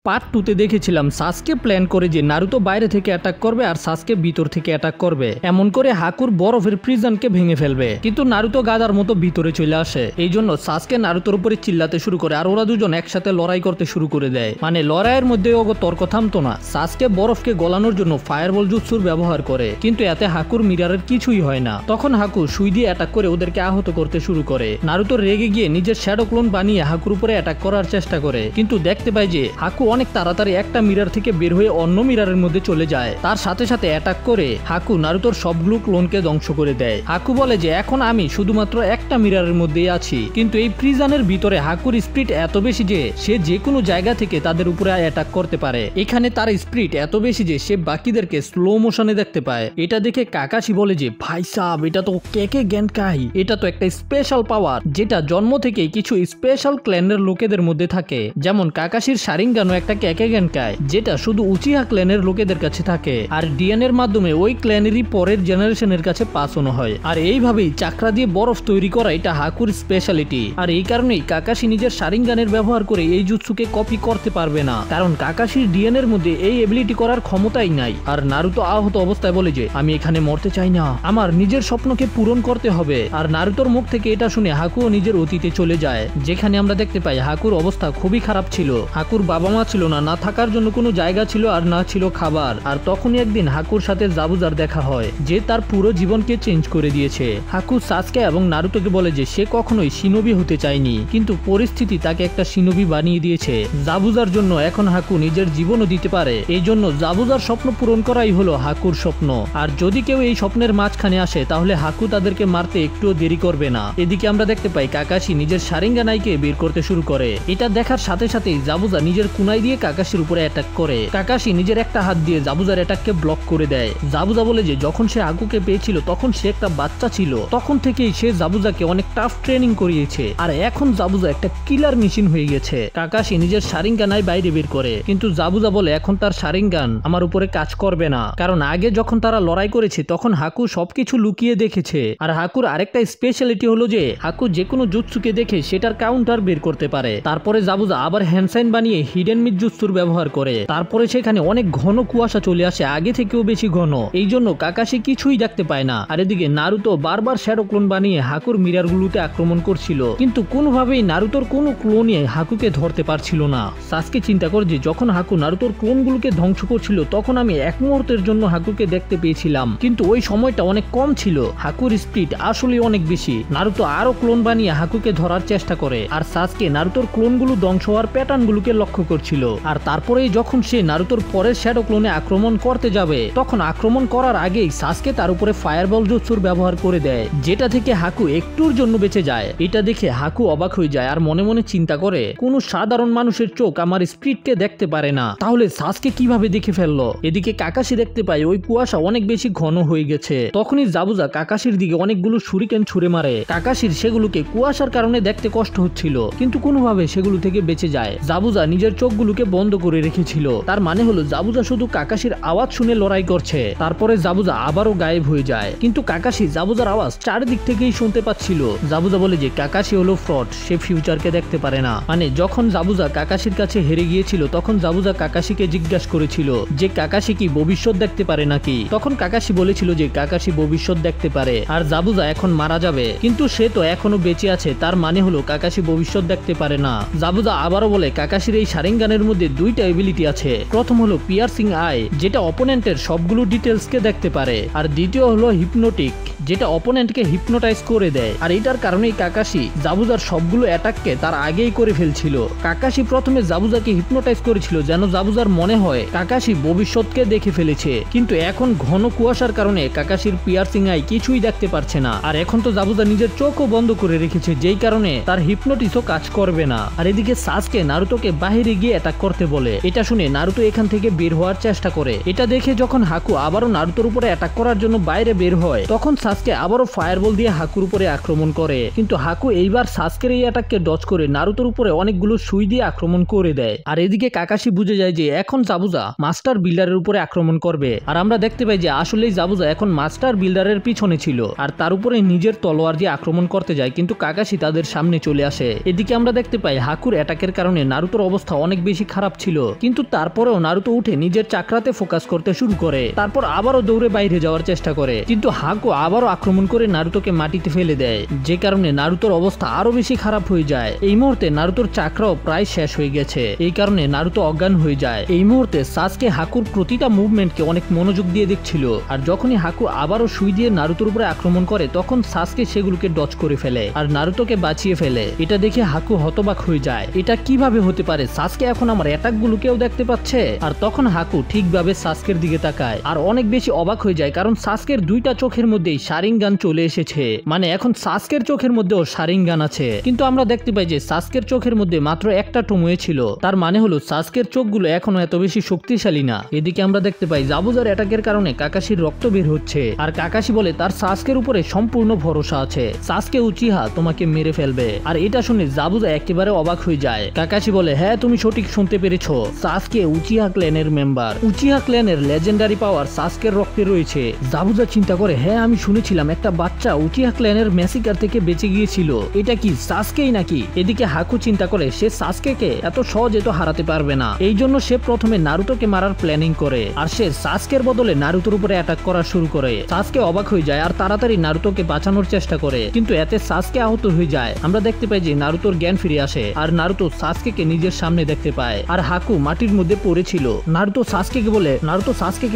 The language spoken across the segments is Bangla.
পার্ট 2 দেখেছিলাম সাসকে প্ল্যান করে যে নারুতো বাইরে থেকে অ্যাটাক করবে আর সাসকে ভিতর থেকে অ্যাটাক করবে, এমন করে হাকুর বরফের প্রিজনকে ভেঙে ফেলবে। কিন্তু নারুতো গাদার মতো ভিতরে চলে আসে। এই জন্য সাসকে নারুতোর উপরে চিল্লাতে শুরু করে আর ওরা দুজন একসাথে লড়াই করতে শুরু করে দেয়। মানে লড়াইয়ের মধ্যে ওগো তর্ক থামতো না। সাসকে বরফকে গলানোর জন্য ফায়ারবল জুৎসুর ব্যবহার করে, কিন্তু এতে হাকুর মিরারের কিছুই হয় না। তখন হাকু সুই দিয়ে অ্যাটাক করে ওদেরকে আহত করতে শুরু করে। নারুতো রেগে গিয়ে নিজের শ্যাডো ক্লোন বানিয়ে হাকুর উপরে অ্যাটাক করার চেষ্টা করে, কিন্তু দেখতে পায় যে হাকু অনেক তাড়াতাড়ি একটা মিরার থেকে বের হয়ে অন্য মিরারের মধ্যে চলে যায়। তার সাথে সাথে অ্যাটাক করে হাকু নারুতোর সবগুলো ক্লোনকে ধ্বংস করে দেয়। হাকু বলে যে এখন আমি শুধুমাত্র একটা মিরারের মধ্যেই আছি, কিন্তু এই প্রিজনের ভিতরে হাকুর স্পিরিট এত বেশি যে সে যে কোনো জায়গা থেকে তাদের উপরে অ্যাটাক করতে পারে। এখানে তার স্পিরিট এত বেশি যে সে বাকিদেরকে স্লো মোশনে দেখতে পায়। এটা দেখে কাকাশি বলে যে ভাই সাহেব, এটা তো কেকে গেনকাই, এটা তো একটা স্পেশাল পাওয়ার যেটা জন্ম থেকেই কিছু স্পেশাল ক্ল্যানের লোকেদের মধ্যে থাকে। যেমন কাকাশির শারিঙ্গানও একটা কেকে গেনকাই যেটা শুধু উচিহা ক্ল্যানের লোকেদের কাছে থাকে, আর ডিএনএ এর মাধ্যমে ওই ক্ল্যানেরই পরের জেনারেশনের কাছে পাসানো হয়। আর এইভাবেই চাকরা দিয়ে বরফ তৈরি করা এটা হাকুর স্পেশালিটি। আর এই কারণেই কাকাশি নিজের শারিঙ্গানের ব্যবহার করে এই জুৎসুকে কপি করতে পারবে না, কারণ কাকাশির ডিএনএ এর মধ্যে এই এবিলিটি করার ক্ষমতাই নাই। আর নারুতো আহত অবস্থায় বলে যে আমি এখানে মরতে চাই না, আমার নিজের স্বপ্নকে পূরণ করতে হবে। আর নারুতোর মুখ থেকে এটা শুনে হাকুও নিজের অতীতে চলে যায়, যেখানে আমরা দেখতে পাই হাকুর অবস্থা খুবই খারাপ ছিল। হাকুর বাবা মা ছিল না, থাকার জন্য কোনো জায়গা ছিল আর না ছিল খাবার। আর তখনই একদিন হাকুর সাথে জাবুজার দেখা হয়, যে তার পুরো জীবনকে চেঞ্জ করে দিয়েছে। হাকু সাসকে এবং নারুতোকে বলে যে সে কখনোই শিনোবি হতে চায়নি, কিন্তু পরিস্থিতি তাকে একটা শিনোবি বানিয়ে দিয়েছে। জাবুজার জন্য এখন হাকু নিজের জীবনও দিতে পারে। এই জন্য জাবুজার স্বপ্ন পূরণ করাই হলো হাকুর স্বপ্ন। আর যদি কেউ এই স্বপ্নের মাঝখানে আসে তাহলে হাকু তাদেরকে মারতে একটুও দেরি করবে না। এদিকে আমরা দেখতে পাই কাকাশি নিজের শারিঙ্গানাইকে বের করতে শুরু করে। এটা দেখার সাথে সাথেই জাবুজা নিজের কুনাই দিয়ে কাকাশির উপরে অ্যাটাক করে। কাকাশি নিজের একটা হাত দিয়ে জাবুজার অ্যাটাককে ব্লক করে দেয়। জাবুজা বলে যে যখন সে হাকুকে পেয়েছিল তখন সে একটা বাচ্চা ছিল, তখন থেকেই সে জাবুজাকে অনেক টাফ ট্রেনিং করিয়েছে, আর এখন জাবুজা একটা কিলার মেশিন হয়ে গেছে। কাকাশি নিজের শারিঙ্গানাই বাইরে বের করে, কিন্তু জাবুজা বলে এখন তার শারিঙ্গান আমার উপরে কাজ করবে না, কারণ আগে যখন তারা লড়াই করেছে তখন হাকু সবকিছু লুকিয়ে দেখেছে। আর হাকুর আরেকটা স্পেশালিটি হলো যে হাকু যে কোনো জুৎসুকে দেখে সেটার কাউন্টার বের করতে পারে। তারপরে জাবুজা আবার হ্যান্ডসাইন বানিয়ে হিডেন মিট জুৎসুর ব্যবহার করে। তারপরে সেখানে অনেক ঘন কুয়াশা চলে আসে, আগে থেকেও বেশি ঘন। এই জন্য কাকাশি কিছুই দেখতে পায় না। আর এদিকে নারুতো বারবার শ্যাডো ক্লোন বানিয়ে হাকুর মিরারগুলোতে আক্রমণ করছিল, কিন্তু কোনোভাবেই নারুতোর কোনো ক্লোনই হাকুকে ধরতে পারছিল না। সাসকে চিন্তা করে যে যখন হাকু নারুতোর ক্লোনগুলোকে ধ্বংস করছিল তখন আমি এক মুহূর্তের জন্য হাকুকে দেখতে পেয়েছিলাম, কিন্তু ওই সময়টা অনেক কম ছিল। হাকুর স্পিড আসলে অনেক বেশি। নারুতো আরো ক্লোন বানিয়ে হাকুকে ধরার চেষ্টা করে, আর সাসকে নারুতোর ক্লোনগুলো ধ্বংস হওয়ার প্যাটার্নগুলোকে লক্ষ্য করছিল। আর তারপরেই যখন সে নারুতোর পরের শ্যাডো ক্লোনে আক্রমণ করতে যাবে তখন আক্রমণ করার আগেই সাসকে তার উপরে ফায়ারবল জুৎসুর ব্যবহার করে দেয়, যেটা থেকে হাকু একটুর জন্য বেঁচে যায়। এটা দেখে হাকু অবাক হয়ে যায় আর মনে মনে চিন্তা করে কোন সাধারণ মানুষের চোখ আমার স্পিডকে দেখতে পারে না, তাহলে সাসকে কিভাবে দেখে ফেললো। এদিকে কাকাশি দেখতে পায় ওই কুয়াশা অনেক বেশি ঘন হয়ে গেছে। তখনই জাবুজা কাকাশির দিকে অনেকগুলো শুরিকেন ছুড়ে মারে। কাকাশির সেগুলোকে কুয়াশার কারণে দেখতে কষ্ট হচ্ছিল, কিন্তু কোনোভাবে সেগুলো থেকে বেঁচে যায়। জাবুজা নিজের চোখগুলোকে বন্ধ করে রেখেছিল, তার মানে হলো জাবুজা শুধু কাকাশির আওয়াজ শুনে লড়াই করছে। তারপরে জাবুজা আবারও গায়েব হয়ে যায়, কিন্তু কাকাশি জাবুজার আওয়াজ চারিদিক থেকেই শুনতে পাচ্ছিল। জাবুজা বলে যে কাকাশি হলো ফ্রড, সে ফিউচারকে দেখতে পারে না। মানে যখন জাবুজা কাকাশির কাছে হেরে গিয়েছিল তখন জাবুজা কাকাশিকে জিজ্ঞাসা করেছিল যে কাকাশি কি ভবিষ্যৎ দেখতে পারে নাকি। তখন কাকাশি বলেছিল যে কাকাশি ভবিষ্যৎ দেখতে পারে, আর জাবুজা এখন মারা যাবে, কিন্তু সে তো এখনো বেঁচে আছে, তার মানে হলো কাকাশি ভবিষ্যৎ দেখতে পারে না। জাবুজা আবারও বলে কাকাশির এই শারিঙ্গানের মধ্যে দুইটা এবিলিটি আছে। প্রথম হলো পিয়ার্সিং আই, যেটা অপোনেন্টের সবগুলো ডিটেলসকে দেখতে পারে, আর দ্বিতীয় হলো হিপনোটিক, যেটা অপোনেন্টকে হিপনোটাইজ করে দেয়। আর এটার কারণেই কাকাশি জাবুজার সবগুলো অ্যাটাককে তার আগেই করে ফেলছিল। কাকাশি প্রথমে জাবুজাকে হিপনোটাইজ করেছিল যেন জাবুজার মনে হয় কাকাশি ভবিষ্যৎকে দেখে ফেলেছে, কিন্তু এখন ঘন কুয়াশার কারণে কাকাশির পিয়ার্সিং আই কিছুই দেখতে পারছে না। আর এখন তো জাবুজা নিজের চোখও বন্ধ করে রেখেছে, যেই কারণে তার হিপনোটিসও কাজ করবে না। আর এদিকে সাসকে নারুতোকে বাহিরে গিয়ে অ্যাটাক করতে বলে। এটা শুনে নারুতো এখান থেকে বের হওয়ার চেষ্টা করে। এটা দেখে যখন হাকু আবারও নারুতোর উপরে অ্যাটাক করার জন্য বাইরে বের হয় তখন সাসকে আবারও ফায়ারবল দিয়ে হাকুর উপরে আক্রমণ করে, কিন্তু হাকু এইবার সাসকের এই অ্যাটাককে ডজ করে নারুতোর উপরে অনেকগুলো সুই দিয়ে আক্রমণ করে দেয়। আর এদিকে কাকাশি বুঝে যায় যে এখন জাবুজা মাস্টার বিল্ডারের উপরে আক্রমণ করবে। আর আমরা দেখতে পাই যে আসলেই জাবুজা এখন মাস্টার বিল্ডারের পিছনে ছিল আর তার উপরে নিজের তলোয়ার দিয়ে আক্রমণ করতে যায়, কিন্তু কাকাশি তাদের সামনে চলে আসে। এদিকে আমরা দেখতে পাই হাকুর অ্যাটাকের কারণে নারুতোর অবস্থা অনেক বেশি খারাপ ছিল, কিন্তু তারপরেও নারুতো উঠে নিজের চাকরাতে ফোকাস করতে শুরু করে। তারপর আবারও দৌড়ে বাইরে যাওয়ার চেষ্টা করে, কিন্তু হাকু আবারও আক্রমণ করে নারুতোকে মাটিতে ফেলে দেয়, যে কারণে নারুতোর অবস্থা আরো বেশি খারাপ হয়ে যায়। এই মুহূর্তে নারুতোর চাকরাও প্রায় শেষ হয়ে গেছে, এই কারণে নারুতো অজ্ঞান হয়ে যায়। এই মুহূর্তে সাসকে হাকুর প্রতিটা মুভমেন্টকে অনেক মনোযোগ দিয়ে দেখছিল, আর যখনই হাকু আবারও সুই দিয়ে নারুতোর উপরে আক্রমণ করে তখন সাসকে সেগুলোকে ডজ করে ফেলে আর নারুতোকে বাঁচিয়ে ফেলে। এটা দেখে হাকু হতবাক হয়ে যায়, এটা কিভাবে হতে পারে? সাসকে এখন আমার অ্যাটাক গুলোকেও দেখতে পাচ্ছে। আর তখন হাকু ঠিকভাবে সাসকের দিকে তাকায় আর অনেক বেশি অবাক হয়ে যায়, কারণ সাসকের দুইটা চোখের মধ্যেই শারিঙ্গান চলে এসেছে। মানে এখন সাসকের চোখের মধ্যেও শারিঙ্গান আছে, কিন্তু আমরা দেখতে পাই যে সাসকের চোখের মধ্যে মাত্র একটা টুমুয়ে ছিল। তার মানে হলো সাসকের চোখগুলো এখনো এত বেশি শক্তিশালী না। এদিকে আমরা দেখতে পাই জাবুজার অ্যাটাকের কারণে কাকাশির রক্ত বের হচ্ছে, আর কাকাশি বলে তার সাসকের উপরে সম্পূর্ণ ভরসা আছে, সাসকে উচিহা তোমাকে মেরে ফেলবে। আর এটা শুনে জাবুজা একেবারে অবাক হয়ে যায়। কাকাশি বলে, হ্যাঁ তুমি সঠিক শুনতে পেরেছো, সাসকে উচিহা ক্ল্যানের মেম্বার। উচিহা ক্ল্যানের লেজেন্ডারি পাওয়ার সাসকের রক্তে রয়েছে। জাবুজা চিন্তা করে, হ্যাঁ আমি শুনেছিলাম একটা বাচ্চা উচিহা ক্ল্যানের ম্যাসিকার থেকে বেঁচে গিয়েছিল, এটা কি সাসকেই নাকি? এদিকে হাকু চিন্তা করে সে সাসকেকে এত সহজে তো হারাতে পারবে না, এই জন্য সে প্রথমে নারুতোকে মারার প্ল্যানিং করে, আর সে সাসকের বদলে নারুতোর উপরে অ্যাটাক করা শুরু করে। সাসকে অবাক হয়ে যায় আর তাড়াতাড়ি নারুতোকে বাঁচানোর চেষ্টা করে, কিন্তু এতে সাসকে আহত হয়ে যায়। আমরা দেখতে পাই যে নারুতোর জ্ঞান ফিরে আসে আর নারুতো সাসকেকে নিজের সামনে দেখতে পায়, আর হাকু মাটির মধ্যে পড়েছিল। নারুতো সাসকেকে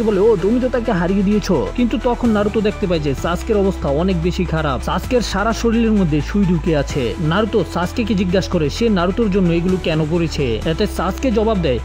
বলে ও তুমি তো তাকে হারিয়ে দিয়েছো, কিন্তু তখন নারুতো দেখতে পায় যে সাসকের অবস্থা অনেক বেশি খারাপ, সাসকের সারা শরীরের মধ্যে সুই ঢুকে আছে। নারুতো সাসকেকে জিজ্ঞাসা করে সে নারুতোর জন্য এগুলো কেন করেছে। এতে সাসকে জবাব দেয়,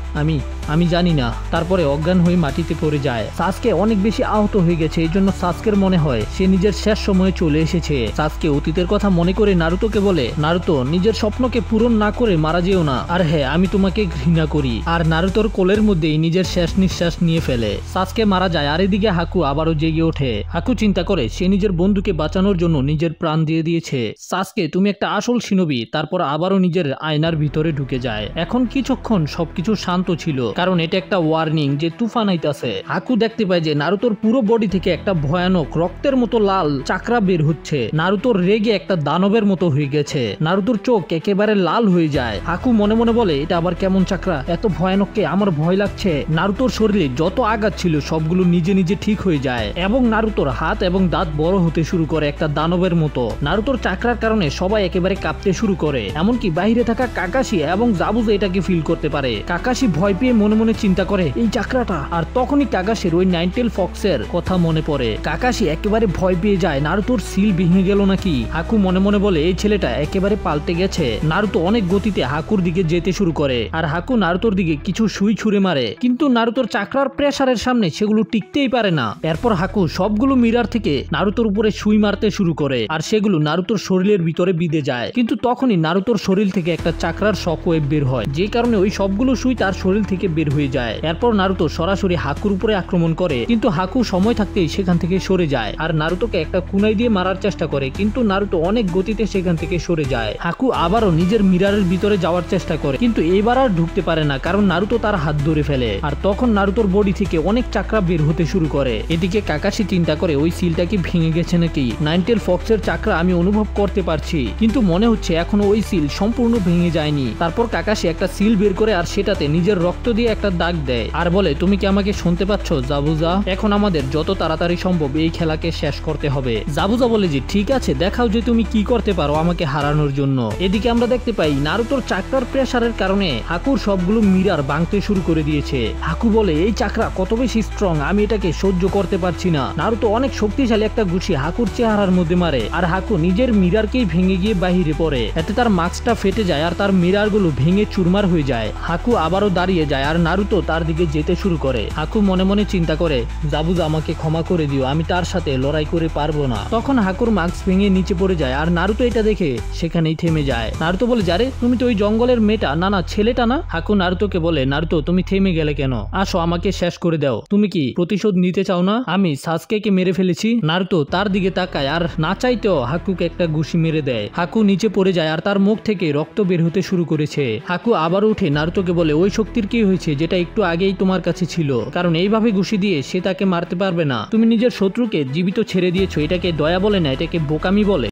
আমি জানি না। তারপরে অজ্ঞান হয়ে মাটিতে পড়ে যায়। সাসকে অনেক বেশি আহত হয়ে গেছে, এই জন্য সাসকের মনে হয় সে নিজের শেষ সময়ে চলে এসেছে। সাসকে অতীতের কথা মনে করে নারুতোকে বলে, নারুতো নিজের স্বপ্নকে পূরণ না করে মারা যেও না, আর হ্যাঁ আমি তোমাকে ঘৃণা করি। আর নারুতোর কোলের মধ্যেই নিজের শেষ নিঃশ্বাস নিয়ে ফেলে। সাসকে মারা যায়, আর এদিকে হাকু আবারও জেগে ওঠে। হাকু চিন্তা করে সে নিজের বন্ধুকে বাঁচানোর জন্য নিজের প্রাণ দিয়ে দিয়েছে। সাসকে তুমি একটা আসল শিনবি। তারপর আবারও নিজের আয়নার ভিতরে ঢুকে যায়। এখন কিছুক্ষণ সবকিছু শান্ত ছিল, কারণ এটা একটা ওয়ার্নিং যে তুফান আইতাছে। হাকু দেখতে পায় যে নারুতোর পুরো বডি থেকে একটা ভয়ানক রক্তের মতো লাল চাকরা বের হচ্ছে। নারুতোর রেগে একটা দানবের মতো হয়ে গেছে। নারুতোর চোখ একেবারে লাল হয়ে যায়। হাকু মনে মনে বলে, এটা আবার কেমন চাকরা, এত ভয়ানককে আমার ভয় লাগছে। নারুতোর শরীরে যত আঘাত ছিল সবগুলো নিজে নিজে ঠিক হয়ে যায়, এবং নারুতোর হাত এবং দাঁত বড় হতে শুরু করে একটা দানবের মতো। নারুতোর চাকরার কারণে সবাই একেবারে কাঁপতে শুরু করে, এমনকি বাইরে থাকা কাকাশি এবং জাবুজা এটাকে ফিল করতে পারে। কাকাশি ভয় পেয়ে মনে মনে চিন্তা করে এই চাকরাটা, আর তখনই কাকাশির ওই নাইনটেল ফক্সের কথা মনে পড়ে। কাকাশি একেবারে ভয় পেয়ে যায়, নারুতোর সিল ভেঙে গেল নাকি। হাকু মনে মনে বলে এই ছেলেটা একেবারে পাল্টে গেছে। নারুতো অনেক গতিতে হাকুর দিকে যেতে শুরু করে, আর হাকু নারুতোর দিকে কিছু সুই ছুঁড়ে মারে, কিন্তু নারুতোর চাকরার প্রেসারের সামনে সেগুলো টিকতেই পারে না। এরপর হাকু সবগুলো মিরার থেকে নারুতোর উপরে সুই মারতে শুরু করে, আর সেগুলো নারুতোর শরীরের ভিতরে বিঁধে যায়। কিন্তু তখনই নারুতোর শরীর থেকে একটা চাকরার শক ওয়েভ বের হয়, যে কারণে ওই সবগুলো সুই তার শরীর থেকে বের হয়ে যায়। এরপর নারুতো সরাসরি হাকুর উপরে আক্রমণ করে, কিন্তু হাকু সময় থাকতেই সেখান থেকে সরে যায় আর নারুতোকে একটা কুনাই দিয়ে মারার চেষ্টা করে, কিন্তু নারুতো অনেক গতিতে সেখান থেকে সরে যায়। হাকু আবারও নিজের মিরারের ভিতরে যাওয়ার চেষ্টা করে, কিন্তু এবার আর ঢুকতে পারে না, কারণ নারুতো তার হাত ধরে ফেলে। আর তখন নারুতোর বডি থেকে অনেক চাকরা বের হতে শুরু করে। এদিকে কাকাশি চিন্তা করে ওই সিলটা কি ভেঙে গেছে নাকি। নাইনটেল ফক্সের চাকরা আমি অনুভব করতে পারছি, কিন্তু মনে হচ্ছে এখনো ওই সিল সম্পূর্ণ ভেঙে যায়নি। তারপর কাকাশি একটা সিল বের করে আর সেটাতে নিজের রক্ত দিয়ে একটা দাগ দেয়, আর বলে তুমি কি আমাকে শুনতে পাচ্ছ জাবুজা? এখন আমাদের যত তাড়াতাড়ি সম্ভব এই খেলাকে শেষ করতে হবে। জাবুজা বলে যে ঠিক আছে, দেখাও যে তুমি কি করতে পারো আমাকে হারানোর জন্য। এদিকে আমরা দেখতে পাই নারুতোর চাকরার প্রেসারের কারণে হাকুর সবগুলো মিরার ভাঙতে শুরু করে দিয়েছে। হাকু বলে এই চাকরা কত বেশি স্ট্রং, আমি এটাকে সহ্য করতে পারছি না। নারুতো অনেক শক্তিশালী একটা ঘুষি হাকুর চেহারার মধ্যে মারে, আর হাকু নিজের মিরারকেই ভেঙে গিয়ে বাহিরে পড়ে। এতে তার মাস্কটা ফেটে যায় আর তার মিরার গুলো ভেঙে চুরমার হয়ে যায়। হাকু আবারও দাঁড়িয়ে যায় আর নারুতো তার দিকে যেতে শুরু করে। হাকু মনে মনে চিন্তা করে জাবুজা আমাকে ক্ষমা করে দিও, আমি তার সাথে লড়াই করে পারবো না। তখন হাকুর মাস্ক ভেঙে নিচে পড়ে যায় আর নারুতো এটা দেখে সেখানেই থেমে যায়। নারুতো বলে যারে তুমি তো ওই জঙ্গলের মেয়েটা, না না ছেলেটা না। হাকু নারুতোকে বলে নারুতো তুমি থেমে গেলে কেন, আসো আমাকে শেষ করে দাও। তুমি কি প্রতিশোধ নিতে চাও না? আমি সাসকেকে মেরে ফেলেছি। নারুতো তার দিকে তাকায় আর না চাইতেও হাকুকে একটা ঘুষি মেরে দেয়। হাকু নিচে পড়ে যায় আর তার মুখ থেকে রক্ত বের হতে শুরু করেছে। হাকু আবার উঠে নারুতোকে বলে ওই শক্তির কি হয়েছে যেটা একটু আগেই তোমার কাছে ছিল, কারণ এইভাবে ঘুষি দিয়ে সে তাকে মারতে পারবে না। তুমি নিজের শত্রুকে জীবিত ছেড়ে দিয়েছো, এটাকে দয়া বলে না, এটাকে বোকামি বলে।